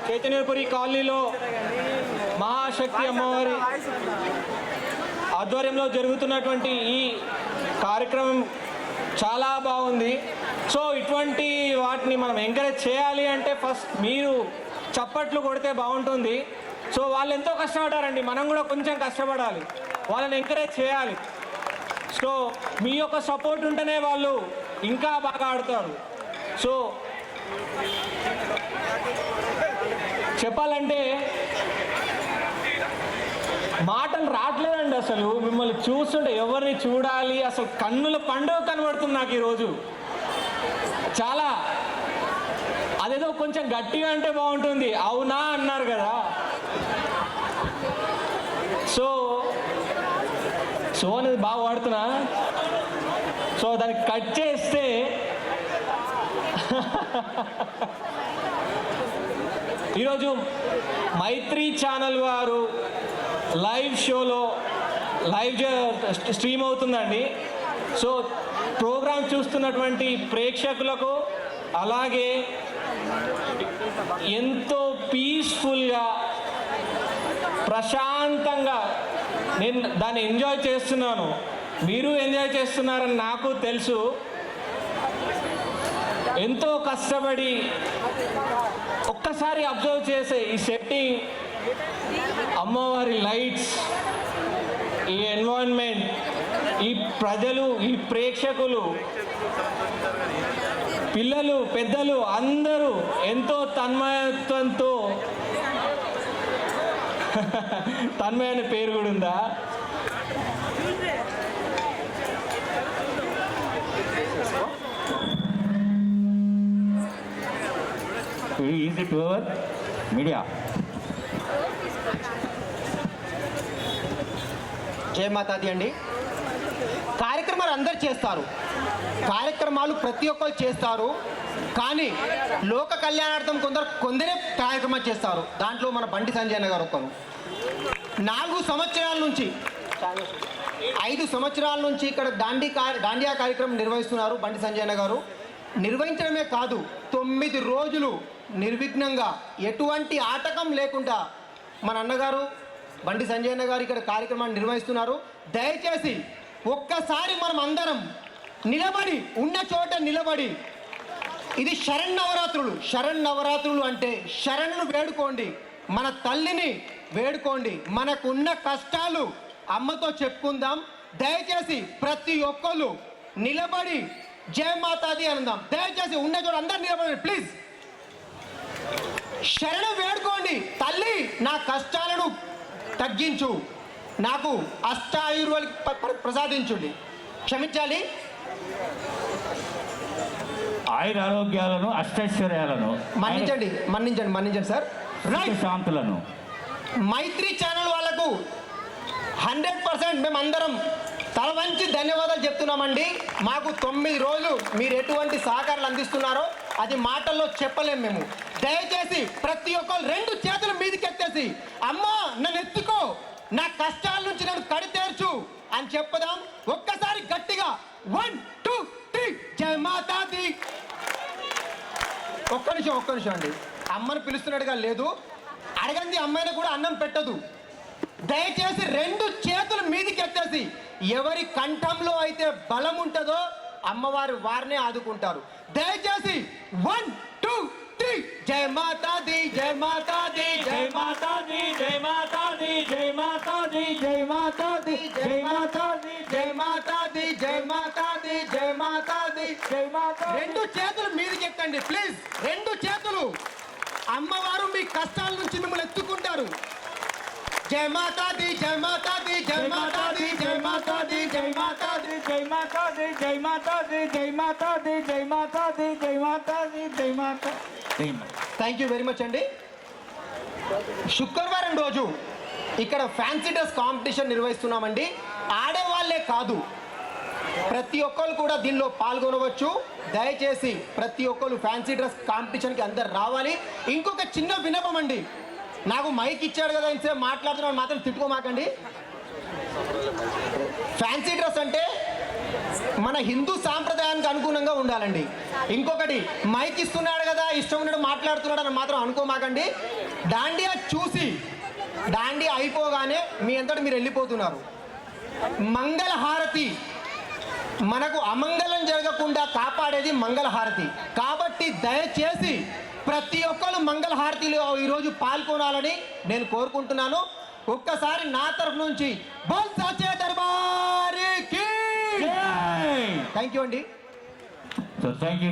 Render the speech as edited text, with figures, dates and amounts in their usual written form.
చైతన్యపురి కాలనీలో మహాశక్తి అమ్మవారి ఆధ్వర్యంలో జరుగుతున్నటువంటి ఈ కార్యక్రమం చాలా బాగుంది. సో ఇటువంటి వాటిని మనం ఎంకరేజ్ చేయాలి అంటే ఫస్ట్ మీరు చప్పట్లు కొడితే బాగుంటుంది. సో వాళ్ళు ఎంతో కష్టపడారండి, మనం కూడా కొంచెం కష్టపడాలి, వాళ్ళని ఎంకరేజ్ చేయాలి. సో మీ యొక్క సపోర్ట్ ఉంటేనే వాళ్ళు ఇంకా బాగా ఆడతారు. సో చెప్పాలంటే మాటలు రావట్లేదండి. అసలు మిమ్మల్ని చూస్తుంటే ఎవరిని చూడాలి, అసలు కన్నుల పండుగ కనబడుతుంది నాకు ఈరోజు. చాలా అదేదో కొంచెం గట్టిగా అంటే బాగుంటుంది, అవునా అన్నారు కదా. సో అనేది బాగా వాడుతున్నా. సో దాన్ని కట్ చేస్తే ఈరోజు మైత్రి ఛానల్ వారు లైవ్ షోలో లైవ్ స్ట్రీమ్ అవుతుందండి. సో ప్రోగ్రాం చూస్తున్నటువంటి ప్రేక్షకులకు అలాగే ఎంతో పీస్ఫుల్గా ప్రశాంతంగా నేను దాన్ని ఎంజాయ్ చేస్తున్నాను, మీరు ఎంజాయ్ చేస్తున్నారని నాకు తెలుసు. ఎంతో కష్టపడి ఒక్కసారి అబ్జర్వ్ చేసే ఈ సెట్టింగ్, అమ్మవారి లైట్స్, ఈ ఎన్వైరన్మెంట్, ఈ ప్రజలు, ఈ ప్రేక్షకులు, పిల్లలు పెద్దలు అందరూ ఎంతో తన్మయత్వంతో తన్మయ అనే పేరు కూడా ఉందా? Easy to our media. జయ మాతాది అండి. కార్యక్రమాలు అందరు చేస్తారు, కార్యక్రమాలు ప్రతి ఒక్కరు చేస్తారు, కానీ లోక కళ్యాణార్థం కొందరే కార్యక్రమాలు చేస్తారు. దాంట్లో మన బండి సంజయ్ అన్న గారు ఒకరు. 4 సంవత్సరాల నుంచి 5 సంవత్సరాల నుంచి ఇక్కడ దాండియా కార్యక్రమం నిర్వహిస్తున్నారు బండి సంజయ్ అన్న గారు. నిర్వహించడమే కాదు, 9 రోజులు నిర్విఘ్నంగా ఎటువంటి ఆటకం లేకుండా మన అన్నగారు బండి సంజయ్ అన్న గారు ఇక్కడ కార్యక్రమాన్ని నిర్వహిస్తున్నారు. దయచేసి ఒక్కసారి మనం అందరం నిలబడి, ఉన్న చోట నిలబడి, ఇది శరన్నవరాత్రులు అంటే శరణ్ను వేడుకోండి, మన తల్లిని వేడుకోండి, మనకున్న కష్టాలు అమ్మతో చెప్పుకుందాం. దయచేసి ప్రతి ఒక్కరు నిలబడి జయ మాతాది అందాం. దయచేసి ఉన్న చోట అందరు నిలబడండి ప్లీజ్. శరణ వేడుకోండి, తల్లి నా కష్టాలను తగ్గించు, నాకు అష్టాయుర్వాలు ప్రసాదించుండి, క్షమించాలి, ఆయుర ఆరోగ్యాలను అష్టైశ్వర్యాలను మన్నించండి సార్. రైట్, శాంతులను మైత్రి ఛానల్ వాళ్ళకు 100% మేమందరం తల వంచి ధన్యవాదాలు చెప్తున్నామండి. మాకు 9 రోజులు మీరు ఎటువంటి సహకారాలు అందిస్తున్నారో అది మాటల్లో చెప్పలేము మేము. దయచేసి ప్రతి ఒక్కరు 2 చేతులు మీదకి ఎత్తేసి అమ్మా నన్ను ఎత్తుకో, నా కష్టాల నుంచి నన్ను కడితేర్చు అని చెప్పదాం. ఒక్కసారి గట్టిగా 1 2 3 జయ మాతాది. ఒక్క నిమిషం అండి, అమ్మని పిలుస్తున్నట్టుగా లేదు, అడగంది అమ్మాయిని కూడా అన్నం పెట్టదు. దయచేసి 2 చేతులు మీదికి ఎత్తేసి ఎవరి కంఠంలో అయితే బలం ఉంటుందో అమ్మవారు వారినే ఆదుకుంటారు. దయచేసి 1 2 3 జయ మాతాది జయ మాతాది జయ మాతాది జయ మాతాది జయ మాతాది జయ మాతాది జయ మాతాది జయ మాతాది జయ మాతాది జయ మాతాది జయ మాతాది. 2 చేతులు మీదికి ఎత్తండి ప్లీజ్, 2 చేతులు. అమ్మవారు మీ కష్టాల నుంచి మిమ్మల్ని ఎత్తుకుంటారు. జయ మాతాది జయ మాతాది జయ మాతాది జయ మాతాది జయ మాతాది జయ మాతాది జయ మాతాది జయ మాతాది జయ మాతాది జయ మాతాది జయ మాతాది. థ్యాంక్ యూ వెరీ మచ్ అండి. శుక్రవారం రోజు ఇక్కడ ఫ్యాన్సీ డ్రెస్ కాంపిటీషన్ నిర్వహిస్తున్నామండి. ఆడేవాళ్ళే కాదు, ప్రతి ఒక్కరు కూడా దీనిలో పాల్గొనవచ్చు. దయచేసి ప్రతి ఒక్కరు ఫ్యాన్సీ డ్రెస్ కాంపిటీషన్కి అందరు రావాలి. ఇంకొక చిన్న విన్నపం అండి, నాకు మైక్ ఇచ్చాడు కదా ఇంతసేపు మాట్లాడుతున్నాను మాత్రం తిట్టుకోమాకండి. ఫ్యాన్సీ డ్రెస్ అంటే మన హిందూ సాంప్రదాయానికి అనుగుణంగా ఉండాలండి. ఇంకొకటి, మైక్ ఇస్తున్నాడు కదా ఇష్టం ఉన్నట్టు మాట్లాడుతున్నాడు అని మాత్రం అనుకోమాకండి. దాండియా చూసి దాండియా అయిపోగానే మీ అంతటా మీరు వెళ్ళిపోతున్నారు. మంగళహారతి, మనకు అమంగళం జరగకుండా కాపాడేది మంగళహారతి. కాబట్టి దయచేసి ప్రతి ఒక్కరు మంగళహారతిలో ఈరోజు పాల్గొనాలని నేను కోరుకుంటున్నాను. ఒక్కసారి నా తరఫు నుంచి బోల్ సాచే దర్బారీకి థ్యాంక్ యూ అండి. So thank you.